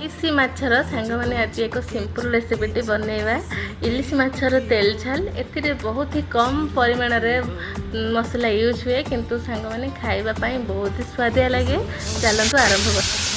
इलिशी माछर सांग मैंने आज एक सिंपल रेसिपीटी बनैबा। इलिशी माछर तेल झाल ए बहुत ही कम परिमाण रे मसला यूज हुए किंतु सांग मैंने खाइबा बहुत ही स्वादिया लगे। चलतु आरंभ कर।